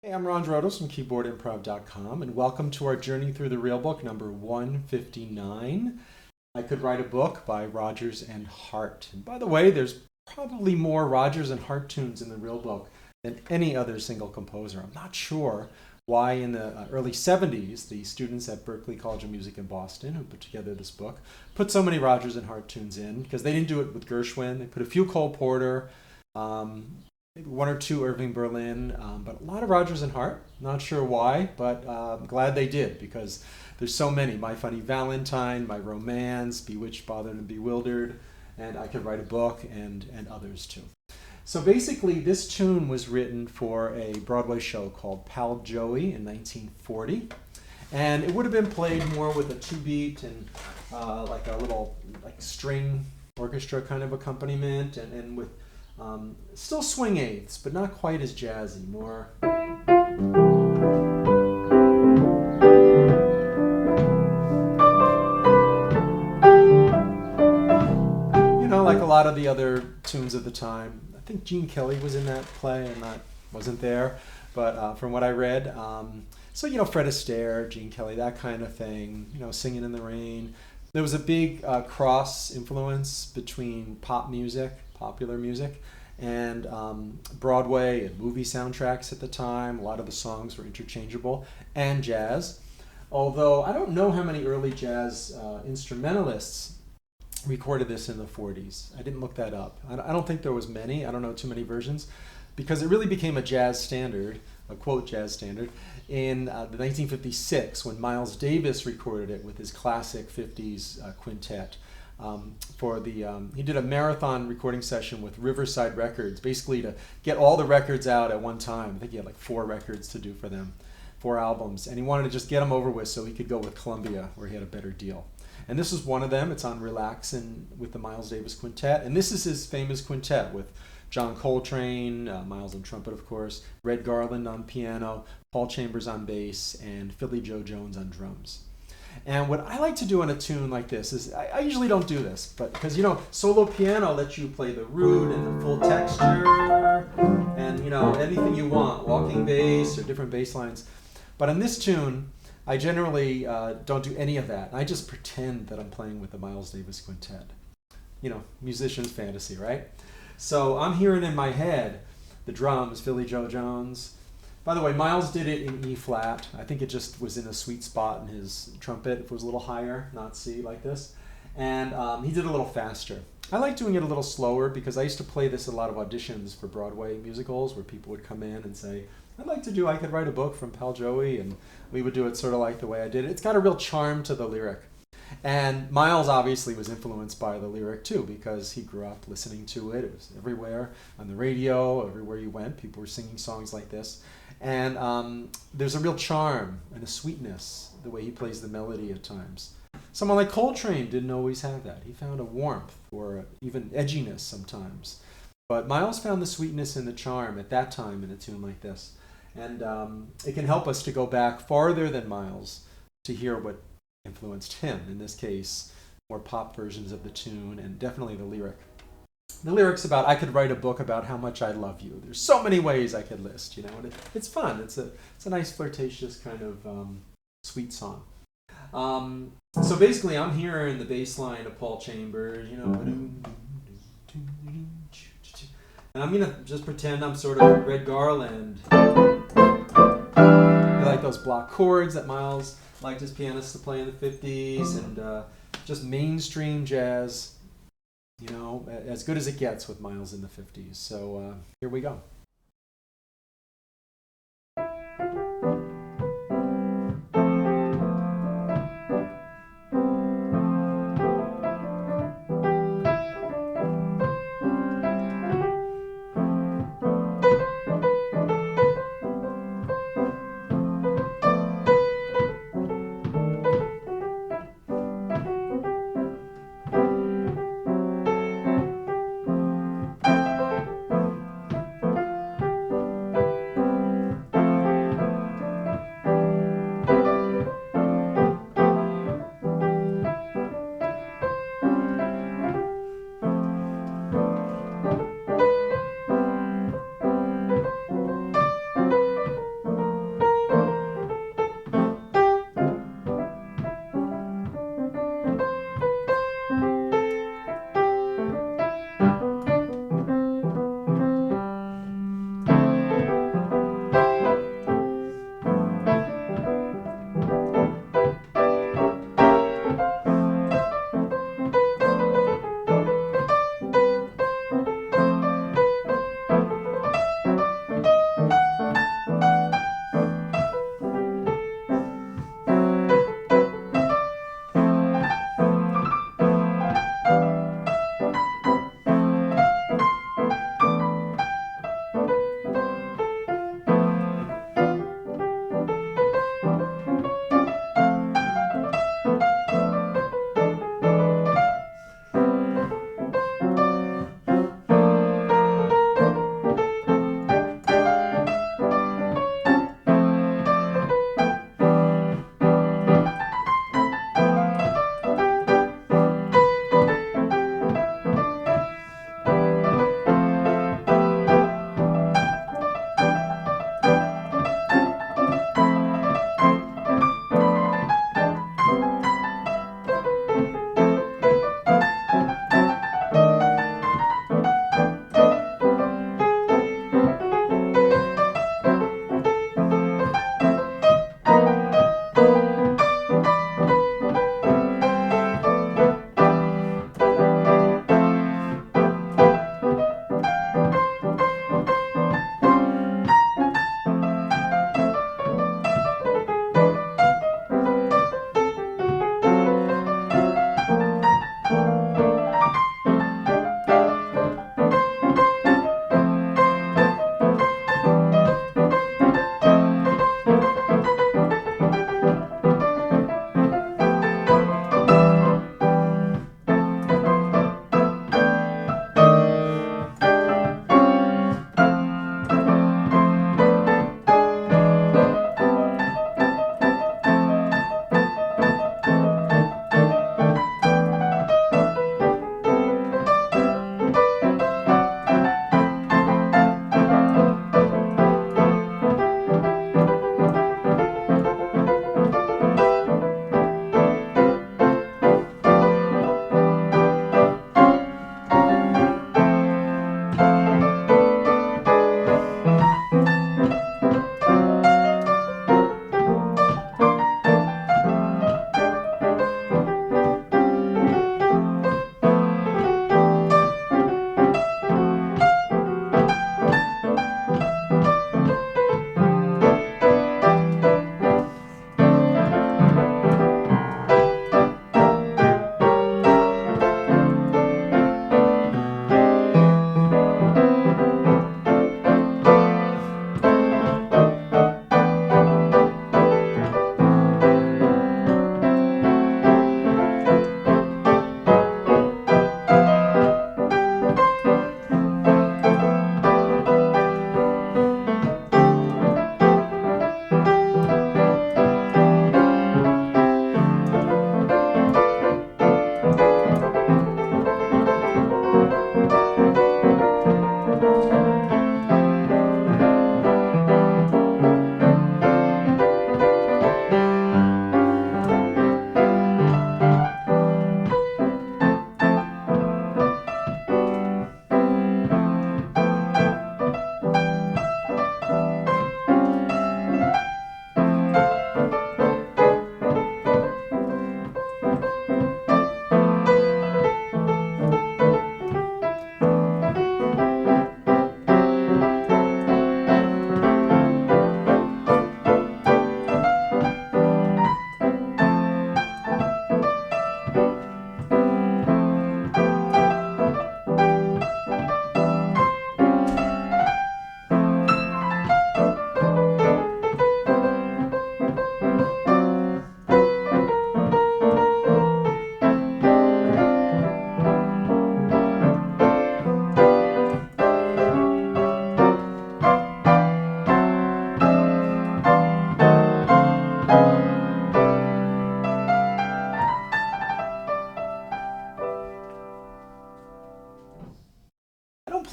Hey, I'm Ron Drotos from keyboardimprov.com, and welcome to our journey through the real book, number 159. I Could Write a Book by Rodgers and Hart. And by the way, there's probably more Rodgers and Hart tunes in the real book than any other single composer. I'm not sure why in the early 70s, the students at Berklee College of Music in Boston, who put together this book, put so many Rodgers and Hart tunes in, because they didn't do it with Gershwin. They put a few Cole Porter, maybe one or two Irving Berlin, but a lot of Rodgers and Hart. Not sure why, but I'm glad they did, because there's so many. My Funny Valentine, My Romance, Bewitched, Bothered, and Bewildered, and I Could Write a Book, and others too. So basically, this tune was written for a Broadway show called Pal Joey in 1940, and it would have been played more with a two-beat and like a little string orchestra kind of accompaniment, and with still swing eighths, but not quite as jazzy, more. You know, like a lot of the other tunes of the time. I think Gene Kelly was in that play, and that wasn't there, but from what I read. So, you know, Fred Astaire, Gene Kelly, that kind of thing, you know, Singing in the Rain. There was a big cross influence between pop music, popular music, and Broadway and movie soundtracks at the time. A lot of the songs were interchangeable, and jazz. Although I don't know how many early jazz instrumentalists recorded this in the 40s. I didn't look that up. I don't think there was many. I don't know too many versions, because it really became a jazz standard, a quote jazz standard, in the 1956 when Miles Davis recorded it with his classic 50s quintet. He did a marathon recording session with Riverside Records, basically to get all the records out at one time. I think he had like 4 records to do for them, 4 albums, and he wanted to just get them over with so he could go with Columbia, where he had a better deal. And this is one of them. It's on Relaxin with the Miles Davis Quintet, and this is his famous quintet with John Coltrane, Miles on trumpet, of course, Red Garland on piano, Paul Chambers on bass, and Philly Joe Jones on drums. And what I like to do on a tune like this is, I usually don't do this, but because, you know, solo piano lets you play the root and the full texture and, you know, anything you want, walking bass or different bass lines. But on this tune, I generally don't do any of that. I just pretend that I'm playing with the Miles Davis Quintet. You know, musician's fantasy, right? So I'm hearing in my head the drums, Philly Joe Jones. By the way, Miles did it in E flat. I think it just was in a sweet spot in his trumpet. If it was a little higher, not C like this. And he did it a little faster. I like doing it a little slower because I used to play this at a lot of auditions for Broadway musicals where people would come in and say, I'd like to do I Could Write a Book from Pal Joey, and we would do it sort of like the way I did it. It's got a real charm to the lyric. And Miles obviously was influenced by the lyric too, because he grew up listening to it. It was everywhere, on the radio, everywhere you went, people were singing songs like this. And there's a real charm and a sweetness, the way he plays the melody at times. Someone like Coltrane didn't always have that. He found a warmth or even edginess sometimes. But Miles found the sweetness and the charm at that time in a tune like this. And it can help us to go back farther than Miles to hear what influenced him. In this case, more pop versions of the tune, and definitely the lyric. The lyric's about, I could write a book about how much I love you. There's so many ways I could list, you know, and it's fun. It's a nice flirtatious kind of sweet song. So basically, I'm hearing the bass line of Paul Chambers, you know, and I'm gonna just pretend I'm sort of Red Garland. I like those block chords that Miles liked his pianists to play in the 50s, and just mainstream jazz. You know, as good as it gets with Miles in the 50s. So here we go.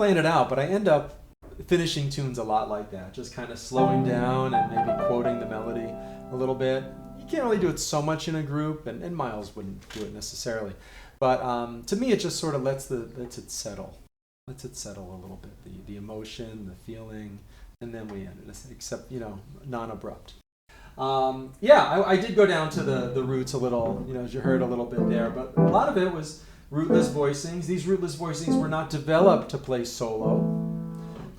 plan it out, but I end up finishing tunes a lot like that, just kind of slowing down and maybe quoting the melody a little bit. You can't really do it so much in a group, and Miles wouldn't do it necessarily. But to me, it just sort of lets it settle. Lets it settle a little bit, the emotion, the feeling, and then we end it, except, non-abrupt. I did go down to the roots a little, as you heard a little bit there, but a lot of it was rootless voicings. These rootless voicings were not developed to play solo.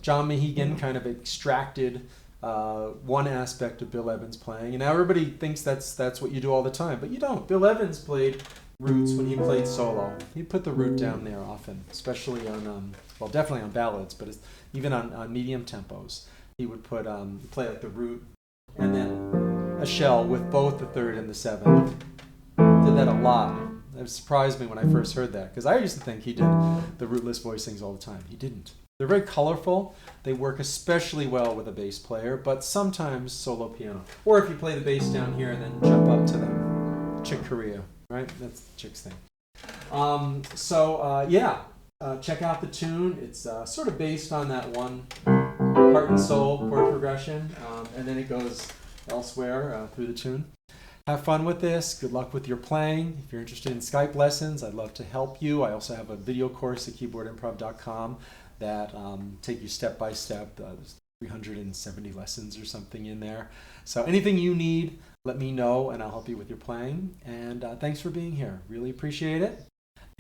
John Mehegan kind of extracted one aspect of Bill Evans' playing, and now everybody thinks that's what you do all the time, but you don't. Bill Evans played roots when he played solo. He put the root down there often, especially on, definitely on ballads, but even on medium tempos. He would play like the root and then a shell with both the third and the seventh. Did that a lot. It surprised me when I first heard that, because I used to think he did the rootless voicings all the time. He didn't. They're very colorful. They work especially well with a bass player, but sometimes solo piano. Or if you play the bass down here and then jump up to them. Chick Corea, right? That's the Chick's thing. Check out the tune. It's sort of based on that one heart and soul chord progression, and then it goes elsewhere through the tune. Have fun with this. Good luck with your playing. If you're interested in Skype lessons, I'd love to help you. I also have a video course at keyboardimprov.com that take you step by step. There's 370 lessons or something in there. So anything you need, let me know, and I'll help you with your playing. And thanks for being here. Really appreciate it.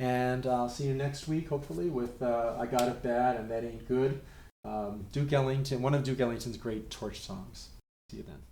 And I'll see you next week, hopefully, with I Got It Bad and That Ain't Good. Duke Ellington, one of Duke Ellington's great torch songs. See you then.